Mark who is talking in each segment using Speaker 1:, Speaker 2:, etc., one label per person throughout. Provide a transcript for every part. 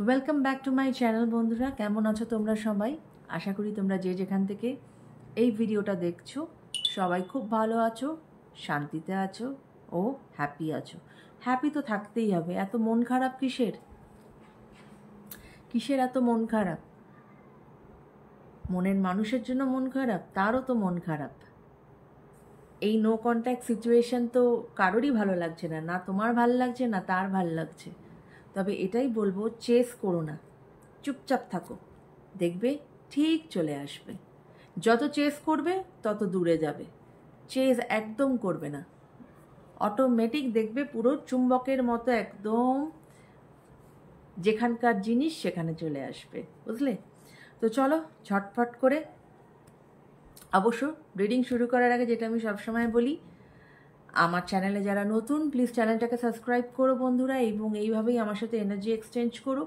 Speaker 1: Welcome back to my channel বন্ধুরা, কেমন আছো তোমরা সবাই? আশা করি তোমরা যে যেখান থেকে এই ভিডিওটা দেখছো সবাই খুব ভালো আছো, শান্তিতে আছো ও হ্যাপি আছো। হ্যাপি তো থাকতেই হবে, এত মন খারাপ কিসের? কিসের এত মন খারাপ? মনের মানুষের জন্য মন খারাপ? তারও তো মন খারাপ। এই নো কন্ট্যাক্ট সিচুয়েশন তো কারোরই ভালো লাগছে না, না তোমার ভালো লাগছে না তার ভালো লাগছে। তবে এটাই বলবো, চেস করো না, চুপচাপ থাকো, দেখবে ঠিক চলে আসবে। যত চেস করবে তত দূরে যাবে, চেস একদম করবে না, অটোমেটিক দেখবে পুরো চুম্বকের মতো একদম যেখানকার জিনিস সেখানে চলে আসবে, বুঝলে? তো চলো ঝটফট করে, অবশ্য রিডিং শুরু করার আগে যেটা আমি সবসময় বলি, আমার চ্যানেলে যারা নতুন প্লিজ চ্যানেলটাকে সাবস্ক্রাইব করো বন্ধুরা, এবং এইভাবেই আমার সাথে এনার্জি এক্সচেঞ্জ করো।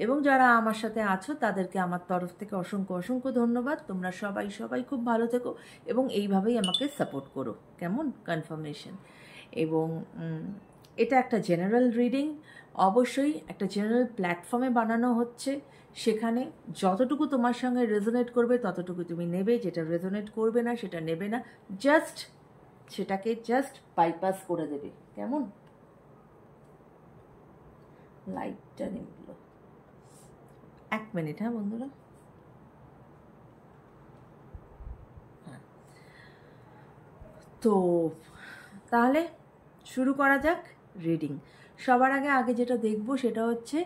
Speaker 1: এবং যারা আমার সাথে আছো তাদেরকে আমার তরফ থেকে অসংখ্য অসংখ্য ধন্যবাদ। তোমরা সবাই সবাই খুব ভালো থেকো এবং এইভাবেই আমাকে সাপোর্ট করো, কেমন? কনফার্মেশন। এবং এটা একটা জেনারেল রিডিং, অবশ্যই একটা জেনারেল প্ল্যাটফর্মে বানানো হচ্ছে। সেখানে যতটুকু তোমার সঙ্গে রেজোনেট করবে ততটুকু তুমি নেবে, যেটা রেজোনেট করবে না সেটা নেবে না, সেটাকে জাস্ট বাইপাস করে দেবে, কেমন? লাইটটা নিবলো 1 মিনিট, হ্যাঁ বন্ধুরা। হ্যাঁ, তো তাহলে শুরু করা যাক রিডিং। সবার আগে যেটা দেখবো সেটা হচ্ছে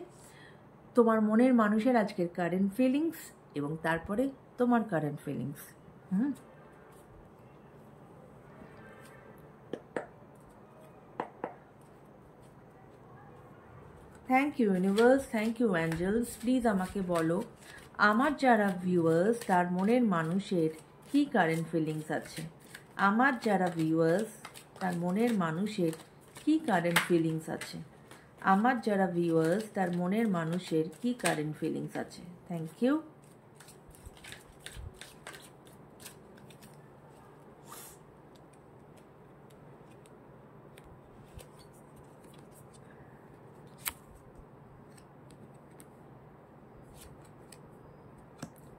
Speaker 1: তোমার মনের মানুষের আজকের কারেন্ট ফিলিংস, এবং তারপরে তোমার current feelings. Thank you universe, thank you angels. Please আমাকে বলো, আমার যারা ভিউয়ার্স তার মনের মানুষের কি কারেন্ট ফিলিংস আছে। আমার যারা ভিউয়ার্স তার মনের মানুষের কি কারেন্ট ফিলিংস আছে। আমার যারা ভিউয়ার্স তার মনের মানুষের কি কারেন্ট ফিলিংস আছে। Thank you.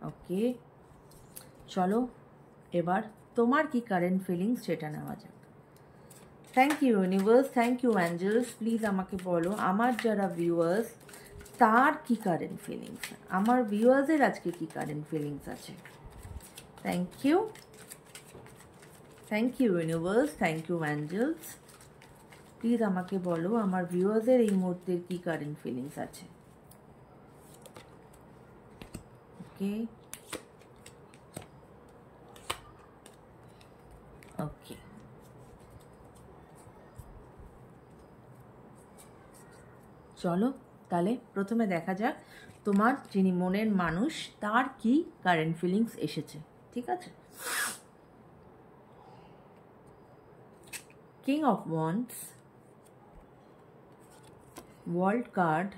Speaker 1: ওকে, চলো এবার তোমার কি কারেন্ট ফিলিংস সেটা নেওয়া যাক। Thank you universe, thank you angels. Please আমাকে বলো, আমার যারা ভিউয়ার্স তার কি কারেন্ট ফিলিংস, আমার ভিউয়ার্সের আজকে কি কারেন্ট ফিলিংস আছে। Thank you, thank you universe, thank you angels. Please আমাকে বলো, আমার ভিউয়ার্সের এই মুহূর্তের কি কারেন্ট ফিলিংস আছে। ওকে, ওকে, চলো তাহলে প্রথমে দেখা যাক তোমার যিনি মনের মানুষ তার কি কারেন্ট ফিলিংস এসেছে, ঠিক আছে? King of wands, world card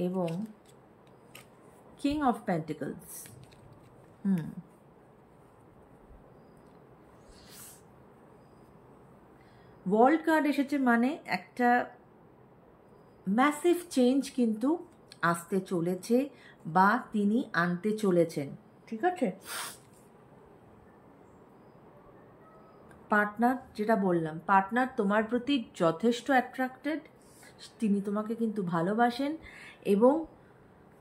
Speaker 1: এবং king of pentacles. World card এসেছে মানে একটা ম্যাসিভ চেঞ্জ কিন্তু আসতে চলেছে বা তিনি আনতে চলেছেন, ঠিক আছে? পার্টনার, যেটা বললাম, পার্টনার তোমার প্রতি যথেষ্ট অ্যাট্রাক্টেড, তিনি তোমাকে কিন্তু ভালোবাসেন এবং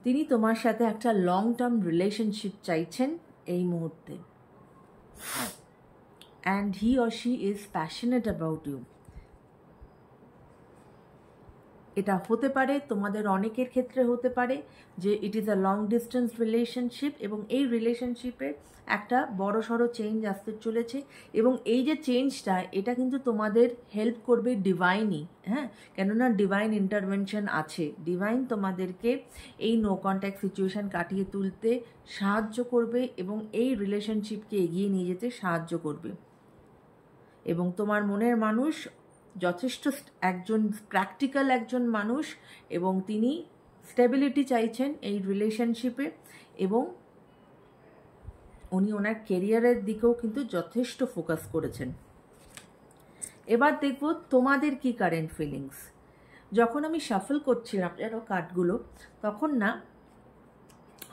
Speaker 1: তিনি তোমার সাথে একটা লং টার্ম রিলেশনশিপ চাইছেন এই মুহূর্তে। And he or she is passionate about you. এটা হতে পারে তোমাদের অনেকের ক্ষেত্রে হতে পারে যে it is a long distance relationship, এবং এই রিলেশনশিপে একটা বড় সড়ো চেঞ্জ আসতে চলেছে, এবং এই যে চেঞ্জটা এটা কিন্তু তোমাদের হেল্প করবে ডিভাইনই, হ্যাঁ, কেননা ডিভাইন ইন্টারভেনশন আছে। ডিভাইন তোমাদেরকে এই নো কন্ট্যাক্ট সিচুয়েশান কাটিয়ে তুলতে সাহায্য করবে এবং এই রিলেশনশিপকে এগিয়ে নিয়ে যেতে সাহায্য করবে। এবং তোমার মনের মানুষ যথেষ্ট একজন প্র্যাকটিক্যাল একজন মানুষ, এবং তিনি স্টেবিলিটি চাইছেন এই রিলেশনশিপে, এবং উনি ওনার কেরিয়ারের দিকেও কিন্তু যথেষ্ট ফোকাস করেছেন। এবার দেখব তোমাদের কি কারেন্ট ফিলিংস। যখন আমি শাফল করছিলাম যেন কার্ডগুলো, তখন না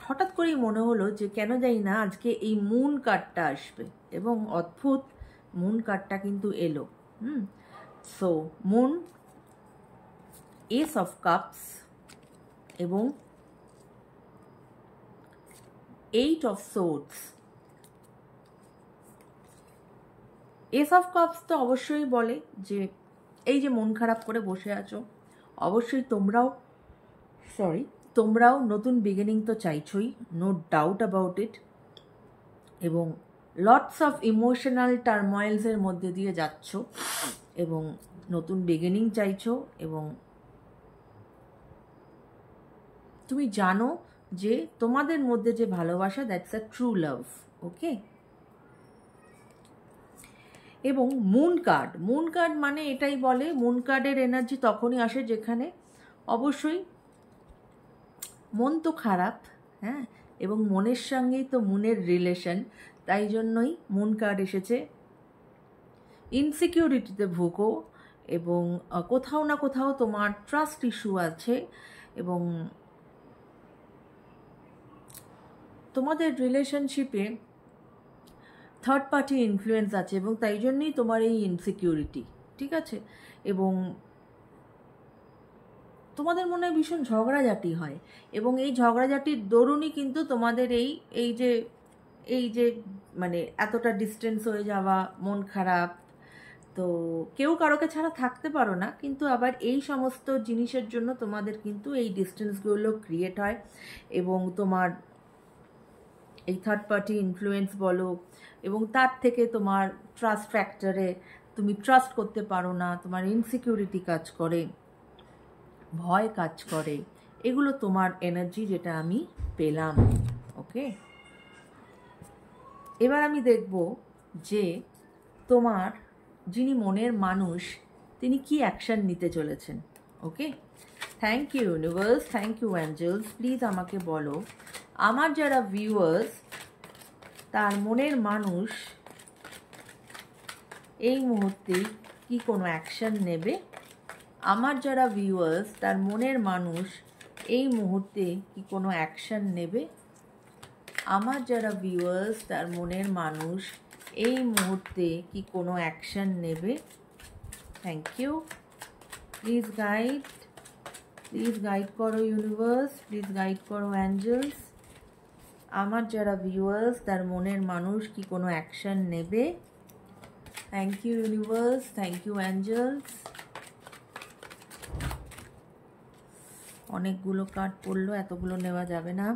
Speaker 1: হঠাৎ করেই মনে হলো যে কেন জানি না আজকে এই মুন কার্ডটা আসবে, এবং অদ্ভুত মুন কার্ডটা কিন্তু এলো। So moon, S of cups এবং 8 of swords. S of cups তো অবশ্যই বলে যে এই যে মন খারাপ করে বসে আছো, অবশ্যই তোমরাও নতুন বিগিনিং তো চাইছোই, নো ডাউট অ্যাবাউট ইট, এবং লটস অফ ইমোশনাল টার্ময়েলসের মধ্যে দিয়ে যাচ্ছ এবং নতুন বিগিনিং চাইছো, এবং তুমি জানো যে তোমাদের মধ্যে যে ভালোবাসা, দ্যাটস আ ট্রু লাভ। ওকে, এবং মুন কার্ড মানে এটাই বলে, মুন কার্ডের এনার্জি তখনই আসে যেখানে অবশ্যই মন তো খারাপ, হ্যাঁ, এবং মনের সঙ্গেই তো মুনের রিলেশন, তাই জন্যই মুন কার্ড এসেছে। ইনসিকিউরিটিতে ভুগো এবং কোথাও না কোথাও তোমার ট্রাস্ট ইস্যু আছে, এবং তোমাদের রিলেশনশিপে থার্ড পার্টি ইনফ্লুয়েন্স আছে, এবং তাই জন্যই তোমার এই ইনসিকিউরিটি, ঠিক আছে। এবং তোমাদের মনে হয় ভীষণ ঝগড়াঝাটি হয়, এবং এই ঝগড়াঝাটির দরুনই কিন্তু তোমাদের এই যে মানে এতটা ডিস্টেন্স হয়ে যাওয়া, মন খারাপ। তো কেউ কারোকে ছাড়া থাকতে পারো না, কিন্তু আবার এই সমস্ত জিনিসের জন্য তোমাদের কিন্তু এই ডিস্টেন্সগুলো ক্রিয়েট হয়, এবং তোমার এই থার্ড পার্টি ইনফ্লুয়েন্স বলো, এবং তার থেকে তোমার ট্রাস্ট ফ্যাক্টরে তুমি ট্রাস্ট করতে পারো না, তোমার ইনসিকিউরিটি কাজ করে, ভয় কাজ করে, এগুলো তোমার এনার্জি যেটা আমি পেলাম। ওকে, এবার আমি দেখব যে তোমার যিনি মনের মানুষ তিনি কি অ্যাকশন নিতে চলেছেন। Okay, thank you universe, thank you angels. Please আমাকে বলো আমার যারা ভিউয়ার্স তার মনের মানুষ এই মুহূর্তে কি কোনো অ্যাকশন নেবে। আমার যারা ভিউয়ার্স তার মনের মানুষ এই মুহূর্তে কি কোনো অ্যাকশন নেবে। আমার যারা ভিউয়ার্স তার মনের মানুষ এই মুহূর্তে কি কোনো অ্যাকশন নেবে। Thank you. প্লিজ গাইড করো ইউনিভার্স, প্লিজ গাইড করো অ্যাঞ্জেলস। আমার যারা ভিউয়ার্স তার মনের মানুষ কি কোনো অ্যাকশন নেবে। Thank you universe, thank you angels. অনেকগুলো কার্ড পড়লো, এতগুলো নেওয়া যাবে না,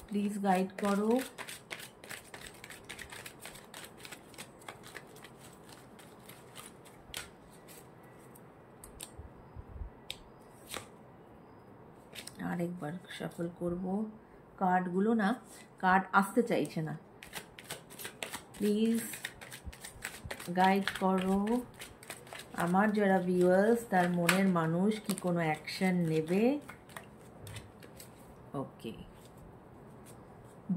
Speaker 1: প্লিজ গাইড করো। আরেকবার শাফল করব, কার্ডগুলো না কার্ড আসতে চাইছে না, প্লিজ গাইড করো। আমার যারা ভিউয়ার্স তার মনের মানুষ কি কোনো অ্যাকশন নেবে। Okay,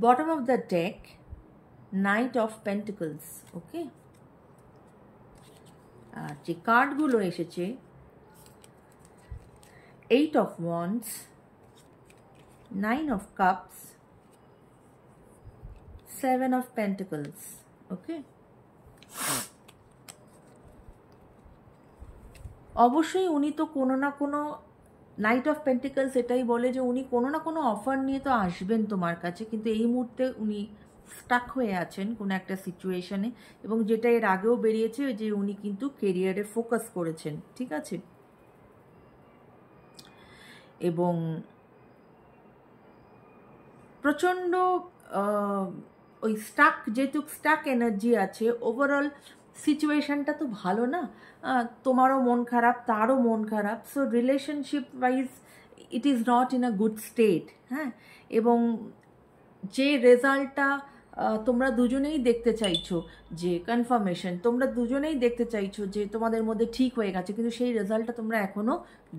Speaker 1: bottom of the deck, knight of pentacles. Okay, আর যে কার্ডগুলো এসেছে, 8 of wands, 9 of cups, 7 of pentacles. Okay, অবশ্যই উনি তো কোনো না কোনো, নাইট অফ পেন্টিকলস এটাই বলে যে উনি কোনো না কোনো অফার নিয়ে তো আসবেন তোমার কাছে, কিন্তু এই মুহূর্তে উনি স্টাক হয়ে আছেন কোনো একটা সিচুয়েশনে, এবং যেটা এর আগেও বেরিয়েছে যে উনি কিন্তু কেরিয়ারে ফোকাস করেছেন, ঠিক আছে। এবং প্রচণ্ড ওই যেহেতু স্টাক এনার্জি আছে, ওভারঅল সিচুয়েশনটা তো ভালো না, তোমারও মন খারাপ, তারও মন খারাপ, so relationship wise it is not in a good state. হ্যাঁ, এবং যে রেজাল্টটা তোমরা দুজনেই দেখতে চাইছো, যে কনফার্মেশন তোমরা দুজনেই দেখতে চাইছো যে তোমাদের মধ্যে ঠিক হয়ে গেছে, কিন্তু সেই রেজাল্টটা তোমরা এখনও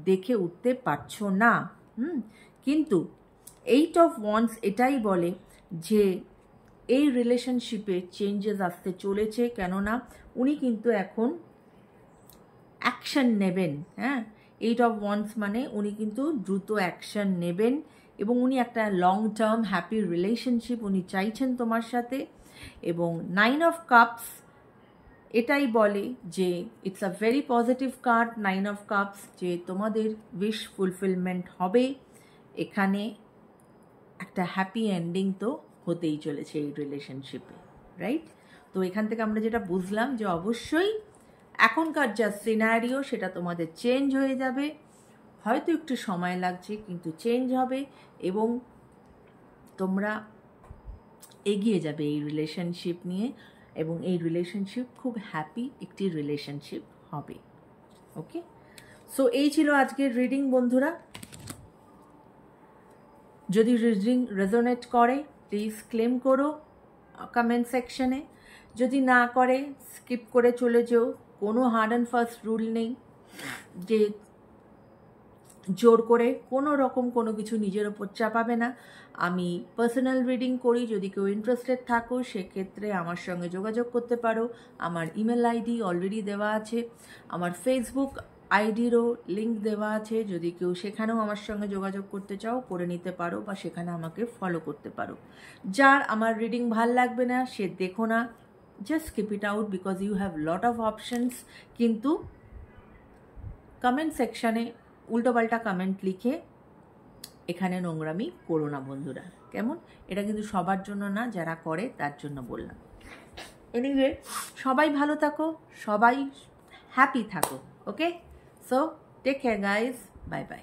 Speaker 1: দেখে উঠতে পারছো না। কিন্তু 8 অফ ওয়ান্ডস এটাই বলে যে এই রিলেশনশিপে চেঞ্জেস আসতে চলেছে, কেননা উনি কিন্তু এখন অ্যাকশন নেবেন। হ্যাঁ, 8 অফ ওয়ান্ডস মানে উনি কিন্তু দ্রুত অ্যাকশন নেবেন এবং উনি একটা লং টার্ম হ্যাপি রিলেশনশিপ উনি চাইছেন তোমার সাথে। এবং 9 অফ কাপস এটাই বলে যে it's a very positive card 9 of cups, যে তোমাদের উইশ ফুলফিলমেন্ট হবে। এখানে একটা হ্যাপি এন্ডিং তো হতেই চলেছে এই রিলেশনশিপে, রাইট? তো এখান থেকে আমরা যেটা বুঝলাম যে অবশ্যই এখনকার যা সিনারিও সেটা তোমাদের চেঞ্জ হয়ে যাবে, হয়তো একটু সময় লাগছে কিন্তু চেঞ্জ হবে এবং তোমরা এগিয়ে যাবে এই রিলেশনশিপ নিয়ে এবং এই রিলেশনশিপ খুব হ্যাপি একটি রিলেশনশিপ হবে। ওকে, সো এই ছিল আজকের রিডিং বন্ধুরা। যদি রিডিং রেজোনেট করে প্লিজ ক্লেম করো কমেন্ট সেকশনে, যদি না করে স্কিপ করে চলে যেও। কোনো হার্ড অ্যান্ড ফাস্ট রুল নেই যে জোর করে কোনো রকম কোনো কিছু নিজের ওপর চাপাবে না। আমি পার্সোনাল রিডিং করি, যদি কেউ ইন্টারেস্টেড থাকো সেক্ষেত্রে আমার সঙ্গে যোগাযোগ করতে পারো। আমার ইমেল আইডি অলরেডি দেওয়া আছে, আমার ফেসবুক আইডিরও লিঙ্ক দেওয়া আছে, যদি কেউ সেখানেও আমার সঙ্গে যোগাযোগ করতে চাও করে নিতে পারো বা সেখানে আমাকে ফলো করতে পারো। যার আমার রিডিং ভাল লাগবে না সে দেখো না, just keep it out because you have lot of options. কিন্তু কমেন্ট সেকশানে উল্টোপাল্টা কমেন্ট লিখে এখানে নোংরামি করো না বন্ধুরা, কেমন? এটা কিন্তু সবার জন্য না, যারা করে তার জন্য বললাম। এনিওয়ে, সবাই ভালো থাকো, সবাই হ্যাপি থাকো। Okay, so take care guys, bye by.